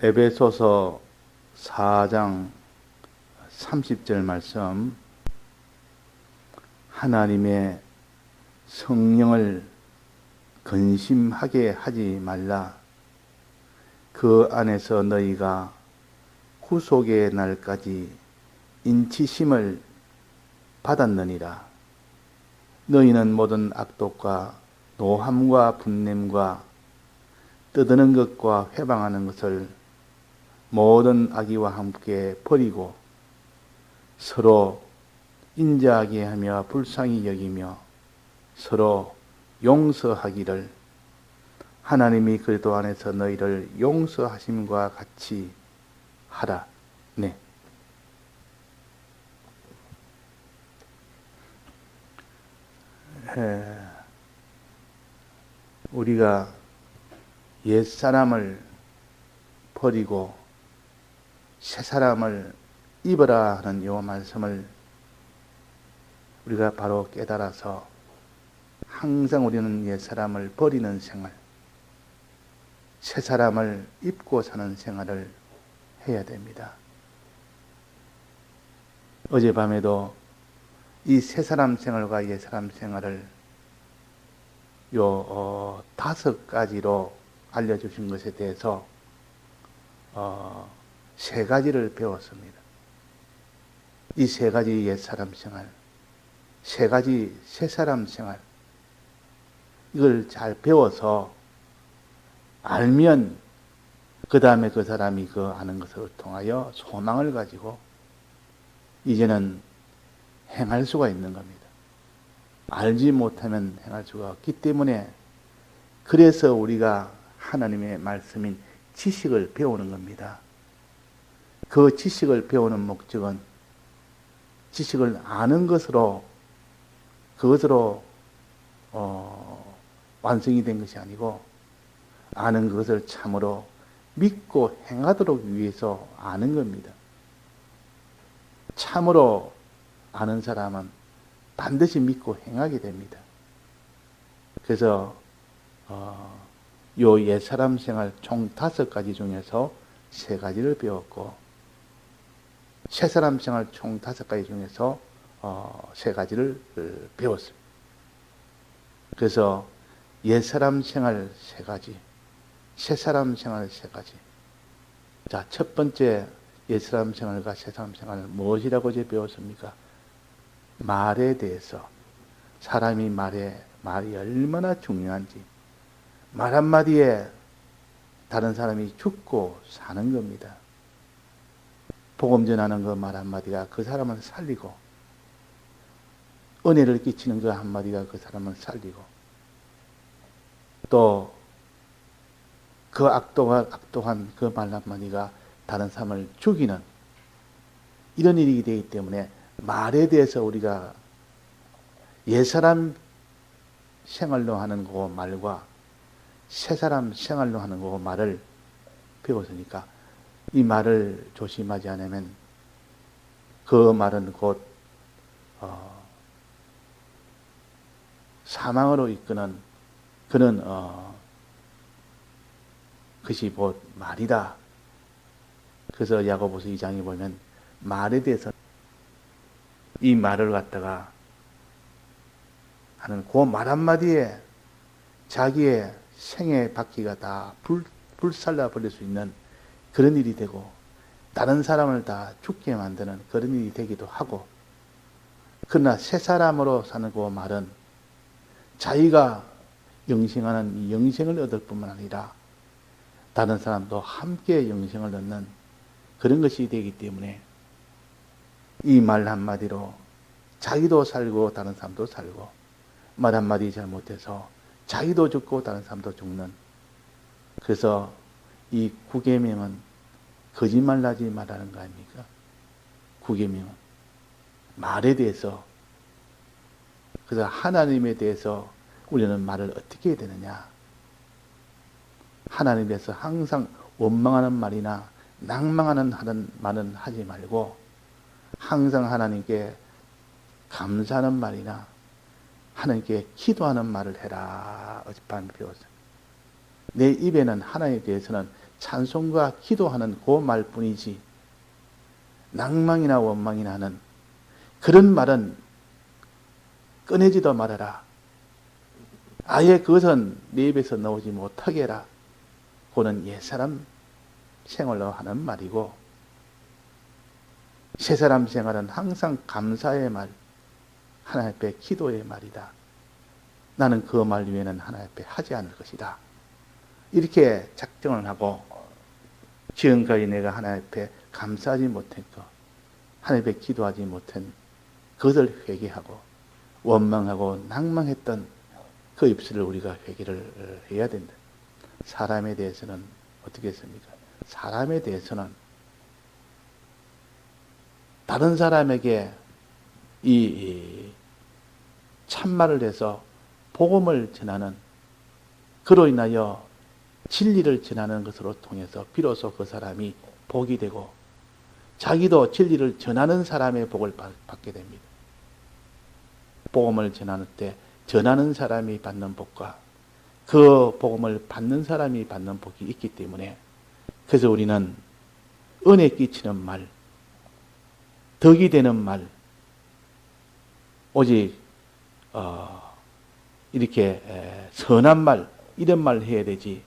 에베소서 4장 30절 말씀, 하나님의 성령을 근심하게 하지 말라. 그 안에서 너희가 구속의 날까지 인치심을 받았느니라. 너희는 모든 악독과 노함과 분냄과 떠드는 것과 회방하는 것을 모든 악의와 함께 버리고 서로 인자하게 하며 불쌍히 여기며 서로 용서하기를, 하나님이 그리스도 안에서 너희를 용서하심과 같이 하라. 네. 우리가 옛사람을 버리고 새사람을 입어라 하는 이 말씀을 우리가 바로 깨달아서 항상 우리는 옛사람을 버리는 생활, 새사람을 입고 사는 생활을 해야 됩니다. 어젯밤에도 이 새사람 생활과 옛사람 생활을 요 5가지로 알려주신 것에 대해서 3가지를 배웠습니다. 이 3가지 옛사람 생활, 3가지 새사람 생활, 이걸 잘 배워서 알면 그 다음에 그 사람이 그 아는 것을 통하여 소망을 가지고 이제는 행할 수가 있는 겁니다. 알지 못하면 행할 수가 없기 때문에, 그래서 우리가 하나님의 말씀인 지식을 배우는 겁니다. 그 지식을 배우는 목적은 지식을 아는 것으로, 그것으로 완성이 된 것이 아니고, 아는 것을 참으로 믿고 행하도록 위해서 아는 겁니다. 참으로 아는 사람은 반드시 믿고 행하게 됩니다. 그래서 요 옛사람 생활 총 5가지 중에서 3가지를 배웠고, 새사람 생활 총 5가지 중에서 3가지를 배웠습니다. 그래서 옛사람 생활 3가지, 새사람 생활 3가지. 자, 첫 번째 옛사람 생활과 새사람 생활은 무엇이라고 이제 배웠습니까? 말에 대해서, 사람이 말이 얼마나 중요한지, 말 한마디에 다른 사람이 죽고 사는 겁니다. 복음 전하는 그 말 한마디가 그 사람을 살리고, 은혜를 끼치는 그 한마디가 그 사람을 살리고, 또 그 악독한 그 말 한마디가 다른 사람을 죽이는 이런 일이 되기 때문에, 말에 대해서 우리가 옛사람 생활로 하는 그 말과 새사람 생활로 하는 그 말을 배웠으니까, 이 말을 조심하지 않으면 그 말은 곧 사망으로 이끄는 그런 것이 곧 말이다. 그래서 야고보서 2장에 보면 말에 대해서 이 말을 갖다가 하는 그 말 한마디에 자기의 생의 바퀴가 다 불살라 버릴 수 있는 그런 일이 되고, 다른 사람을 다 죽게 만드는 그런 일이 되기도 하고, 그러나 새 사람으로 사는 그 말은 자기가 영생하는 이 영생을 얻을 뿐만 아니라 다른 사람도 함께 영생을 얻는 그런 것이 되기 때문에, 이 말 한마디로 자기도 살고 다른 사람도 살고, 말 한마디 잘못해서 자기도 죽고 다른 사람도 죽는, 그래서 이 9계명은 거짓말 하지 말라는 거 아닙니까? 9계명은 말에 대해서. 그래서 하나님에 대해서 우리는 말을 어떻게 해야 되느냐? 하나님에 대해서 항상 원망하는 말이나 낭망하는 말은 하지 말고, 항상 하나님께 감사하는 말이나 하나님께 기도하는 말을 해라. 어젯밤에 배웠어요. 내 입에는 하나님에 대해서는 찬송과 기도하는 그 말뿐이지 낭망이나 원망이나 하는 그런 말은 꺼내지도 말아라. 아예 그것은 내 입에서 나오지 못하게 해라. 그는 옛사람 생활로 하는 말이고 새사람 생활은 항상 감사의 말, 하나님 앞에 기도의 말이다. 나는 그 말 위에는 하나님 앞에 하지 않을 것이다. 이렇게 작정을 하고 지금까지 내가 하나님 앞에 감사하지 못한 것, 하나님 앞에 기도하지 못한 그것을 회개하고 원망하고 낭망했던 그 입술을 우리가 회개를 해야 된다. 사람에 대해서는 어떻게 했습니까? 사람에 대해서는 다른 사람에게 이 참말을 해서 복음을 전하는 그로 인하여 진리를 전하는 것으로 통해서 비로소 그 사람이 복이 되고 자기도 진리를 전하는 사람의 복을 받게 됩니다. 복음을 전하는 때 전하는 사람이 받는 복과 그 복음을 받는 사람이 받는 복이 있기 때문에 그래서 우리는 은혜 끼치는 말, 덕이 되는 말, 오직 이렇게 선한 말, 이런 말을 해야 되지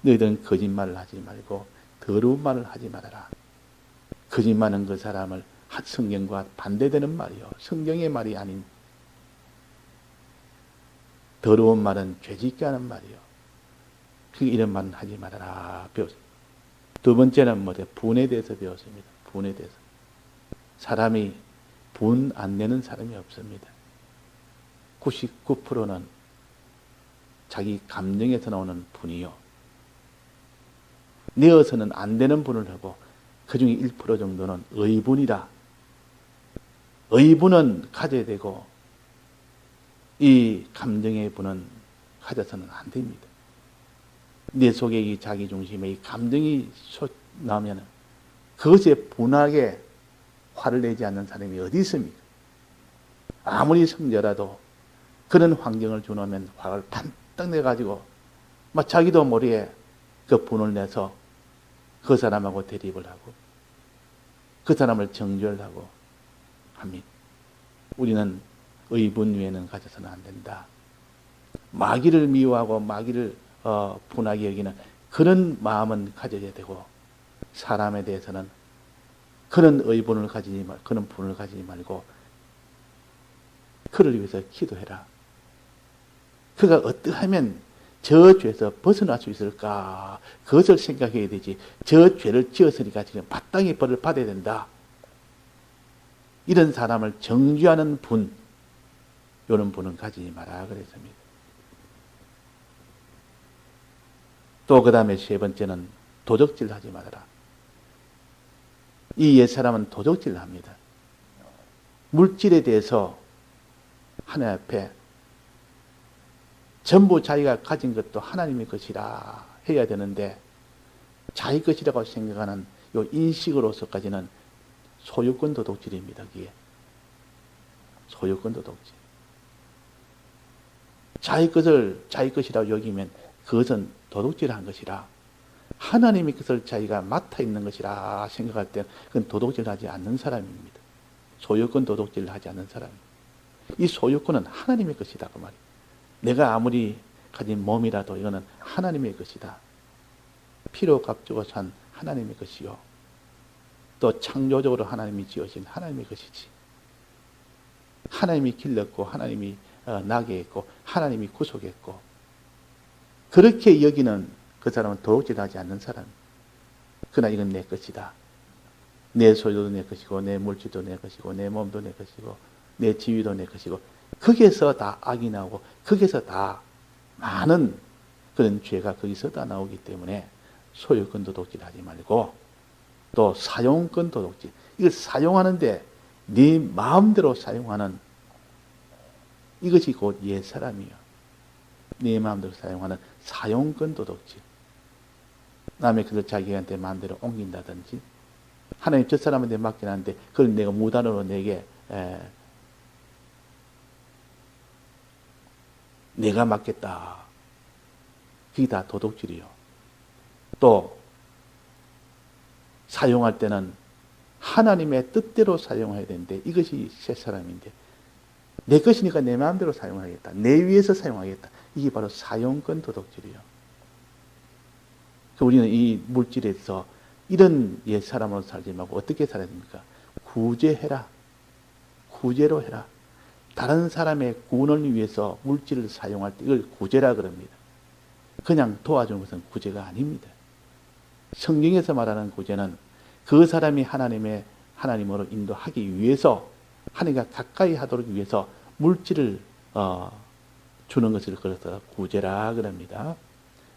너희들은 거짓말을 하지 말고 더러운 말을 하지 말아라. 거짓말은 그 사람을 성경과 반대되는 말이요. 성경의 말이 아닌 더러운 말은 죄짓게 하는 말이요. 이런 말은 하지 말아라 배웠습니다. 두 번째는 분에 대해서 배웠습니다. 분에 대해서. 사람이 분 안 내는 사람이 없습니다. 99%는 자기 감정에서 나오는 분이요. 내어서는 안 되는 분을 하고 그 중에 1% 정도는 의분이라. 의분은 가져야 되고 이 감정의 분은 가져서는 안 됩니다. 내 속에 이 자기 중심의 이 감정이 나오면 그것에 분하게 화를 내지 않는 사람이 어디 있습니까? 아무리 성자라도 그런 환경을 주놓으면 화를 반딱 내가지고 막 자기도 모르게 그 분을 내서 그 사람하고 대립을 하고 그 사람을 정죄하고 합니다. 우리는 의분 위에는 가져서는 안 된다. 마귀를 미워하고 마귀를 분하게 여기는 그런 마음은 가져야 되고 사람에 대해서는 그런 의분을 가지지 말고 그런 분을 가지지 말고 그를 위해서 기도해라. 그가 어떠하면 저 죄에서 벗어날 수 있을까? 그것을 생각해야 되지. 저 죄를 지었으니까 지금 마땅히 벌을 받아야 된다. 이런 사람을 정죄하는 분, 이런 분은 가지지 마라 그랬습니다. 또 그 다음에 세 번째는 도적질 하지 말아라. 이 옛사람은 도적질을 합니다. 물질에 대해서 하나님 앞에 전부 자기가 가진 것도 하나님의 것이라 해야 되는데 자기 것이라고 생각하는 이 인식으로서까지는 소유권 도둑질입니다. 그게 소유권 도둑질. 자기 것을 자기 것이라고 여기면 그것은 도둑질한 것이라 하나님의 것을 자기가 맡아 있는 것이라 생각할 때 그건 도둑질하지 않는 사람입니다. 소유권 도둑질을 하지 않는 사람입니다. 이 소유권은 하나님의 것이다 그 말이에요. 내가 아무리 가진 몸이라도 이거는 하나님의 것이다. 피로 값주고 산 하나님의 것이요. 또 창조적으로 하나님이 지으신 하나님의 것이지. 하나님이 길렀고 하나님이 나게 했고 하나님이 구속했고 그렇게 여기는 그 사람은 도둑질하지 않는 사람. 그러나 이건 내 것이다. 내 소유도 내 것이고 내 물질도 내 것이고 내 몸도 내 것이고 내 지위도 내 것이고 거기에서 다 악이 나오고 거기에서 다 많은 그런 죄가 거기서 다 나오기 때문에 소유권 도둑질하지 말고 또 사용권 도둑질. 이걸 사용하는데 네 마음대로 사용하는 이것이 곧 옛사람이요. 네 마음대로 사용하는 사용권 도둑질. 남의 것을 자기한테 마음대로 옮긴다든지 하나님 저 사람한테 맡긴 하는데 그걸 내가 무단으로 내게 내가 맡겠다. 그게 다 도둑질이요. 또 사용할 때는 하나님의 뜻대로 사용해야 되는데 이것이 새 사람인데 내 것이니까 내 마음대로 사용하겠다. 내 위해서 사용하겠다. 이게 바로 사용권 도덕질이에요. 우리는 이 물질에서 이런 옛 사람으로 살지 말고 어떻게 살아야 됩니까? 구제해라. 구제로 해라. 다른 사람의 구원을 위해서 물질을 사용할 때 이걸 구제라 그럽니다. 그냥 도와주는 것은 구제가 아닙니다. 성경에서 말하는 구제는 그 사람이 하나님으로 인도하기 위해서 하나님과 가까이 하도록 위해서 물질을 주는 것을 그래서 구제라 그럽니다.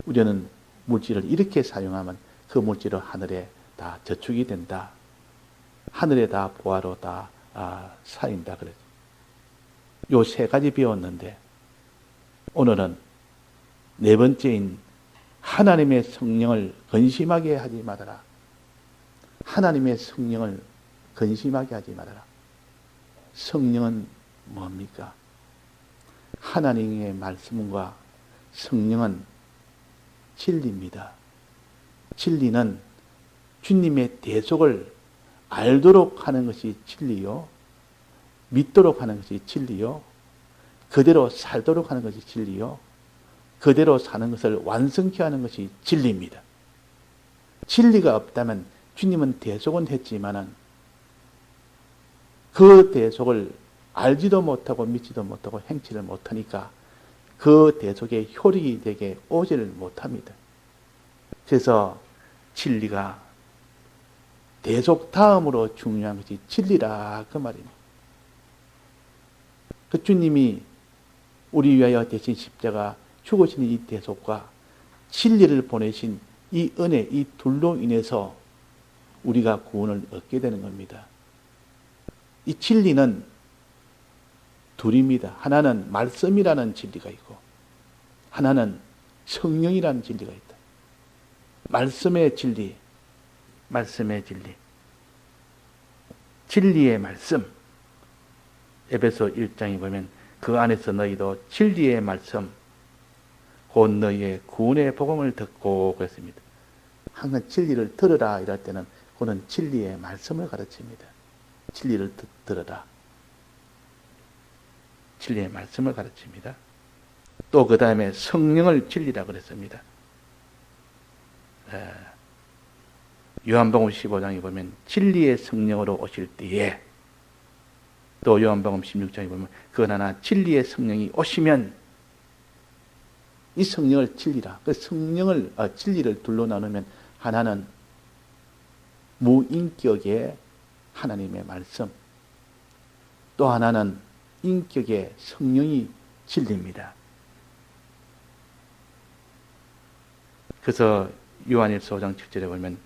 우리는 물질을 이렇게 사용하면 그 물질은 하늘에 다 저축이 된다. 하늘에 다 보화로 다 쌓인다 그랬죠. 요 세 가지 배웠는데 오늘은 네 번째인 하나님의 성령을 근심하게 하지 말아라. 하나님의 성령을 근심하게 하지 말아라. 성령은 뭡니까? 하나님의 말씀과 성령은 진리입니다. 진리는 주님의 대속을 알도록 하는 것이 진리요. 믿도록 하는 것이 진리요. 그대로 살도록 하는 것이 진리요. 그대로 사는 것을 완성케 하는 것이 진리입니다. 진리가 없다면 주님은 대속은 했지만은 그 대속을 알지도 못하고 믿지도 못하고 행치를 못하니까 그 대속의 효력이 되게 오지를 못합니다. 그래서 진리가 대속 다음으로 중요한 것이 진리라 그 말입니다. 그 주님이 우리 위하여 대신 십자가 죽으신 이 대속과 진리를 보내신 이 은혜, 이 둘로 인해서 우리가 구원을 얻게 되는 겁니다. 이 진리는 둘입니다. 하나는 말씀이라는 진리가 있고 하나는 성령이라는 진리가 있다. 말씀의 진리, 말씀의 진리, 진리의 말씀. 에베소 1장에 보면 그 안에서 너희도 진리의 말씀, 곧 너희의 구원의 복음을 듣고 그랬습니다. 항상 진리를 들으라 이럴 때는 그는 진리의 말씀을 가르칩니다. 진리를 들으라. 진리의 말씀을 가르칩니다. 또 그 다음에 성령을 진리라 그랬습니다. 요한복음 15장에 보면 진리의 성령으로 오실 때에 또 요한복음 16장에 보면 그러나 진리의 성령이 오시면 이 성령을 진리라. 그 성령을 진리를 둘로 나누면 하나는 무인격의 하나님의 말씀, 또 하나는 인격의 성령이 진리입니다. 그래서 요한일서 5장 7절에 보면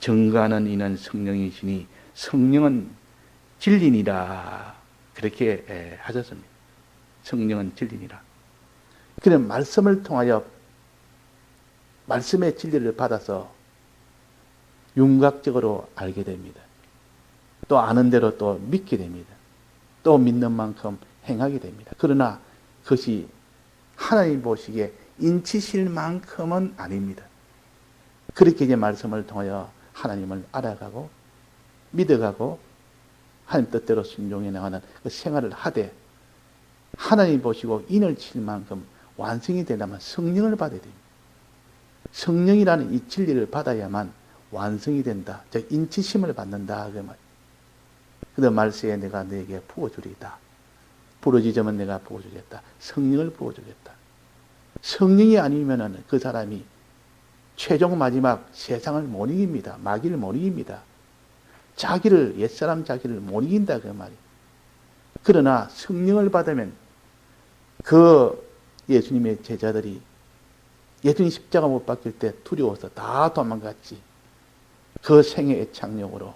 증거하는 이는 성령이시니 성령은 진리니라 그렇게 하셨습니다. 성령은 진리니라. 그런 말씀을 통하여 말씀의 진리를 받아서 윤곽적으로 알게 됩니다. 또 아는 대로 또 믿게 됩니다. 또 믿는 만큼 행하게 됩니다. 그러나 그것이 하나님 보시기에 인치실 만큼은 아닙니다. 그렇게 이제 말씀을 통하여 하나님을 알아가고 믿어가고 하나님 뜻대로 순종해 나가는 그 생활을 하되 하나님 보시고 인을 칠 만큼 완성이 되려면 성령을 받아야 됩니다. 성령이라는 이 진리를 받아야만 완성이 된다. 즉 인치심을 받는다. 그 말. 그래서 말세에 내가 너에게 부어주리다. 부러지자면 내가 부어주겠다. 성령을 부어주겠다. 성령이 아니면은 그 사람이 최종 마지막 세상을 못 이깁니다. 마귀를 못 이깁니다. 자기를 옛사람 자기를 못 이긴다 그 말이. 그러나 성령을 받으면 그 예수님의 제자들이 예수님 십자가 못 박힐 때 두려워서 다 도망갔지. 그 생의 애착력으로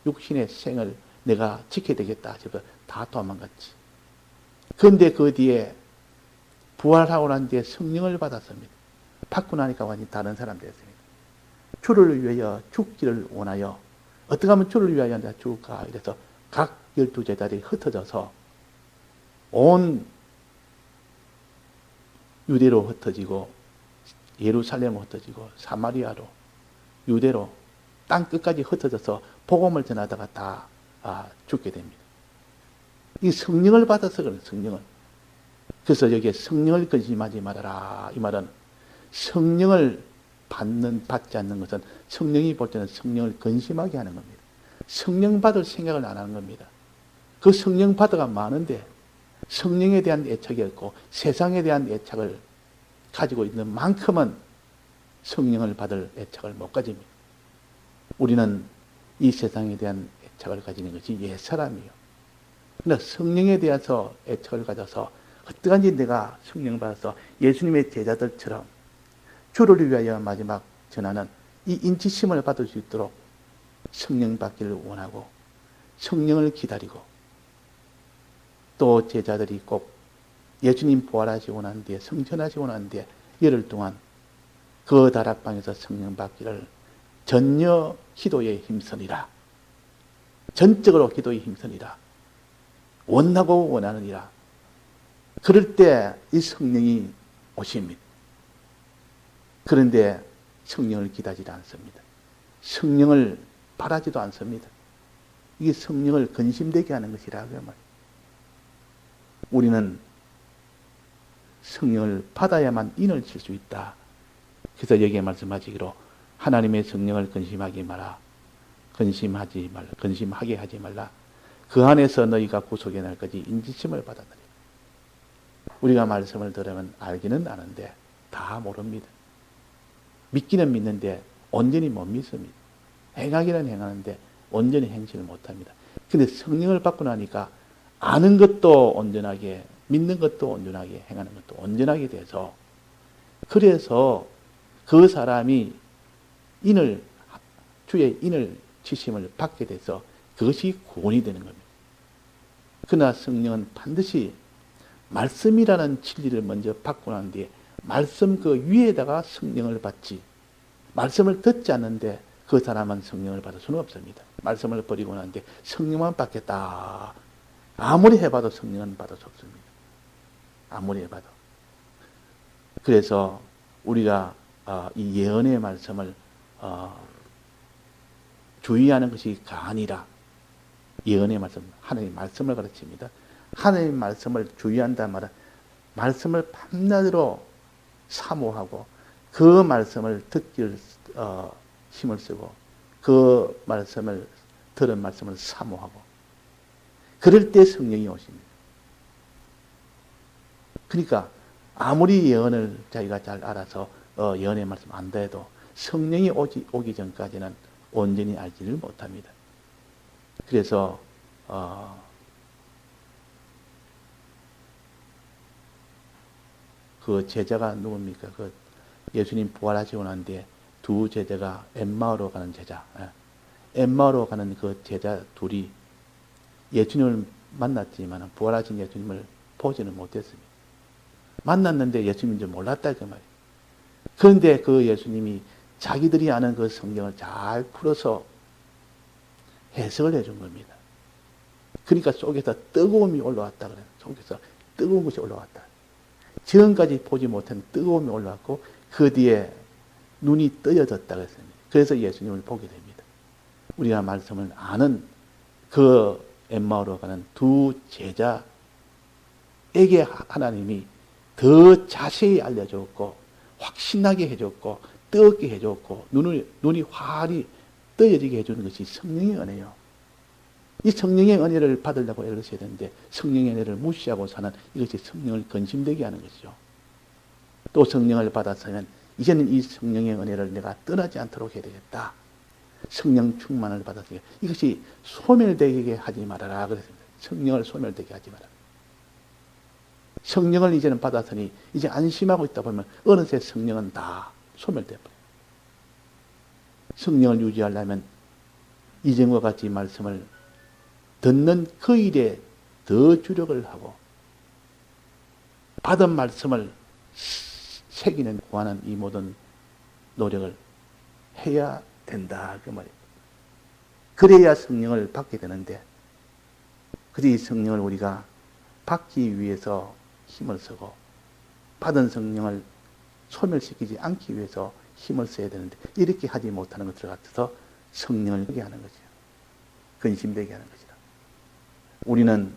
육신의 생을 내가 지켜야 되겠다 싶어서 다 도망갔지. 그런데 그 뒤에 부활하고 난 뒤에 성령을 받았습니다. 받고 나니까 완전히 다른 사람 됐습니다. 주를 위하여 죽기를 원하여 어떻게 하면 주를 위하여 내가 죽을까 이래서 각 12제자들이 흩어져서 온 유대로 흩어지고 예루살렘으로 흩어지고 사마리아로 유대로 땅 끝까지 흩어져서 복음을 전하다가 다 죽게 됩니다. 이 성령을 받아서 그런 성령을. 그래서 여기에 성령을 근심하지 말아라. 이 말은 성령을 받지 않는 것은 성령이 볼 때는 성령을 근심하게 하는 겁니다. 성령 받을 생각을 안 하는 겁니다. 그 성령 받아가 많은데 성령에 대한 애착이 없고 세상에 대한 애착을 가지고 있는 만큼은 성령을 받을 애착을 못 가집니다. 우리는 이 세상에 대한 애착을 가지는 것이 옛사람이에요. 그러나 성령에 대해서 애착을 가져서 어떠한지 내가 성령 받아서 예수님의 제자들처럼 주를 위하여 마지막 전하는 이 인치심을 받을 수 있도록 성령 받기를 원하고 성령을 기다리고 또 제자들이 꼭 예수님 부활하시고 난 뒤에 성천하시고 난 뒤에 열흘 동안 그 다락방에서 성령 받기를 전혀 기도에 힘쓰니라. 전적으로 기도에 힘쓰니라. 원하고 원하느니라. 그럴 때 이 성령이 오십니다. 그런데 성령을 기다리지 않습니다. 성령을 바라지도 않습니다. 이게 성령을 근심되게 하는 것이라 그 말. 우리는 성령을 받아야만 인을 칠 수 있다. 그래서 여기에 말씀하시기로 하나님의 성령을 근심하지 마라. 근심하게 하지 말라. 그 안에서 너희가 구속의 날까지 인지심을 받아들여. 우리가 말씀을 들으면 알기는 아는데 다 모릅니다. 믿기는 믿는데 온전히 못 믿습니다. 행하기는 행하는데 온전히 행실을 못합니다. 그런데 성령을 받고 나니까 아는 것도 온전하게, 믿는 것도 온전하게, 행하는 것도 온전하게 돼서 그래서 그 사람이 주의 인을 지심을 받게 돼서 그것이 구원이 되는 겁니다. 그러나 성령은 반드시 말씀이라는 진리를 먼저 받고 난 뒤에 말씀 그 위에다가 성령을 받지, 말씀을 듣지 않는데 그 사람은 성령을 받을 수는 없습니다. 말씀을 버리고 난 뒤에 성령만 받겠다. 아무리 해봐도 성령은 받을 수 없습니다. 아무리 해봐도. 그래서 우리가 이 예언의 말씀을 주의하는 것이 아니라 예언의 말씀, 하나님의 말씀을 가르칩니다. 하나님의 말씀을 주의한다는 말은 말씀을 밤낮으로 사모하고 그 말씀을 듣기를 힘을 쓰고 그 말씀을 들은 말씀을 사모하고 그럴 때 성령이 오십니다. 그러니까 아무리 예언을 자기가 잘 알아서 예언의 말씀 안다 해도 성령이 오기 전까지는 온전히 알지를 못합니다. 그래서 그 제자가 누굽니까? 그 예수님 부활하시고 난 뒤에 두 제자가 엠마오로 가는 제자, 엠마오로 가는 그 제자 둘이 예수님을 만났지만 부활하신 예수님을 보지는 못했습니다. 만났는데 예수님인 줄 몰랐다 그 말이에요. 그런데 그 예수님이 자기들이 아는 그 성경을 잘 풀어서 해석을 해준 겁니다. 그러니까 속에서 뜨거움이 올라왔다 그래요. 속에서 뜨거운 것이 올라왔다. 지금까지 보지 못한 뜨거움이 올라왔고 그 뒤에 눈이 뜨여졌다 그랬습니다. 그래서 예수님을 보게 됩니다. 우리가 말씀을 아는 그 엠마오로 가는 두 제자에게 하나님이 더 자세히 알려줬고 확신나게 해줬고 뜨겁게 해줬고 눈이 활이 뜨여지게 해주는 것이 성령의 은혜요. 이 성령의 은혜를 받으려고 애를 써야 되는데 성령의 은혜를 무시하고 사는 이것이 성령을 근심되게 하는 것이죠. 또 성령을 받았으면 이제는 이 성령의 은혜를 내가 떠나지 않도록 해야 되겠다. 성령 충만을 받았으니까 이것이 소멸되게 하지 말아라 그랬습니다. 성령을 소멸되게 하지 말아라. 성령을 이제는 받았으니 이제 안심하고 있다 보면 어느새 성령은 다 소멸돼 버려요. 성령을 유지하려면 이전과 같이 말씀을 듣는 그 일에 더 주력을 하고 받은 말씀을 새기는 구하는 이 모든 노력을 해야 된다 그 말이에요. 그래야 성령을 받게 되는데 그래서 이 성령을 우리가 받기 위해서 힘을 쓰고 받은 성령을 소멸시키지 않기 위해서 힘을 써야 되는데 이렇게 하지 못하는 것들 같아서 성령을 하게 하는 거죠. 근심되게 하는 것이다. 우리는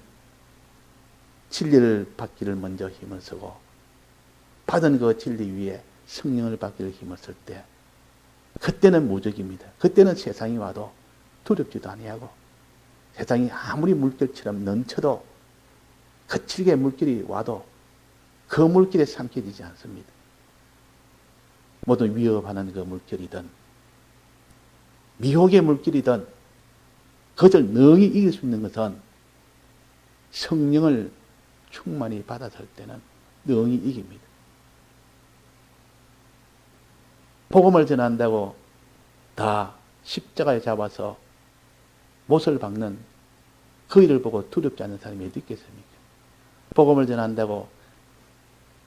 진리를 받기를 먼저 힘을 쓰고 받은 그 진리 위에 성령을 받기를 힘을 쓸 때 그때는 무적입니다. 그때는 세상이 와도 두렵지도 아니하고 세상이 아무리 물결처럼 넘쳐도 거칠게 물길이 와도 그 물길에 삼켜지지 않습니다. 모든 위협하는 그 물결이든 미혹의 물길이든 그것을 능히 이길 수 있는 것은 성령을 충만히 받았을 때는 능히 이깁니다. 복음을 전한다고 다 십자가에 잡아서 못을 박는 그 일을 보고 두렵지 않는 사람이 어디 있겠습니까? 복음을 전한다고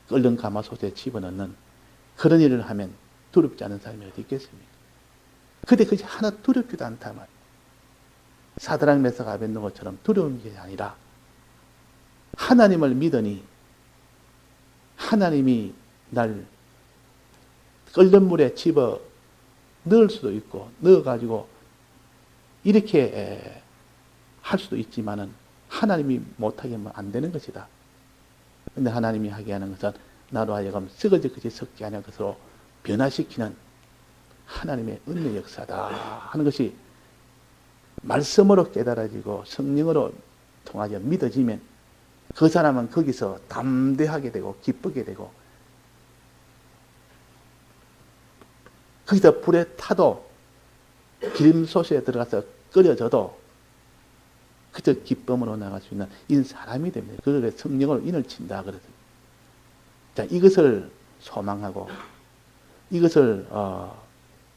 끓는 가마솥에 집어넣는 그런 일을 하면 두렵지 않은 사람이 어디 있겠습니까? 근데 그것이 하나 두렵지도 않다 말이에요. 사드락 메삭 아벳느고처럼 두려운 게 아니라 하나님을 믿으니 하나님이 날 끓는 물에 집어 넣을 수도 있고 넣어가지고 이렇게 할 수도 있지만은 하나님이 못하게 하면 안 되는 것이다. 근데 하나님이 하게 하는 것은 나로 하여금 썩어질 것이 썩지 않을 것으로 변화시키는 하나님의 은혜 역사다 하는 것이 말씀으로 깨달아지고 성령으로 통하여 믿어지면 그 사람은 거기서 담대하게 되고 기쁘게 되고 거기서 불에 타도 기름솥에 들어가서 끓여져도 그저 기쁨으로 나갈 수 있는 이 사람이 됩니다. 그래 성령을 인을 친다 그래서 자 이것을 소망하고 이것을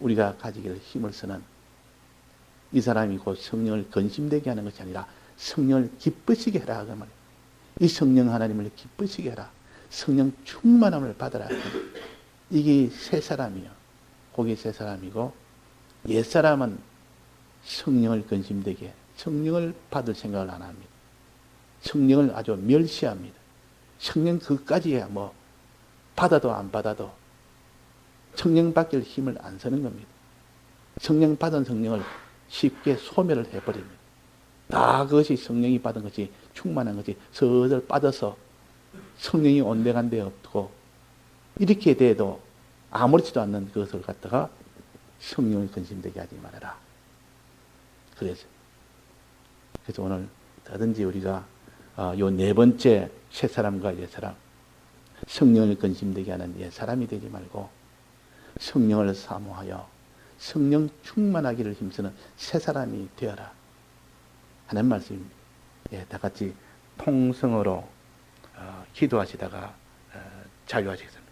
우리가 가지기를 힘을 쓰는 이 사람이 곧 성령을 근심되게 하는 것이 아니라 성령을 기쁘시게 해라 그 말이에요. 이 성령 하나님을 기쁘시게 해라. 성령 충만함을 받아라. 이게 새 사람이요. 거기 새 사람이고 옛 사람은 성령을 근심되게 성령을 받을 생각을 안 합니다. 성령을 아주 멸시합니다. 성령 그까지야 뭐 받아도 안 받아도 성령 받길 힘을 안 쓰는 겁니다. 성령 받은 성령을 쉽게 소멸을 해버립니다. 다 그것이 성령이 받은 것이 충만한 것이 슬슬 빠져서 성령이 온데간데 없고 이렇게 돼도 아무렇지도 않는 그것을 갖다가 성령을 근심되게 하지 말아라. 그래서 오늘 더든지 우리가 요 네 번째 새 사람과 옛 사람 성령을 근심되게 하는 옛 사람이 되지 말고 성령을 사모하여 성령 충만하기를 힘쓰는 새 사람이 되어라 하는 말씀입니다. 예, 다 같이 통성으로 기도하시다가 자유하시겠습니다.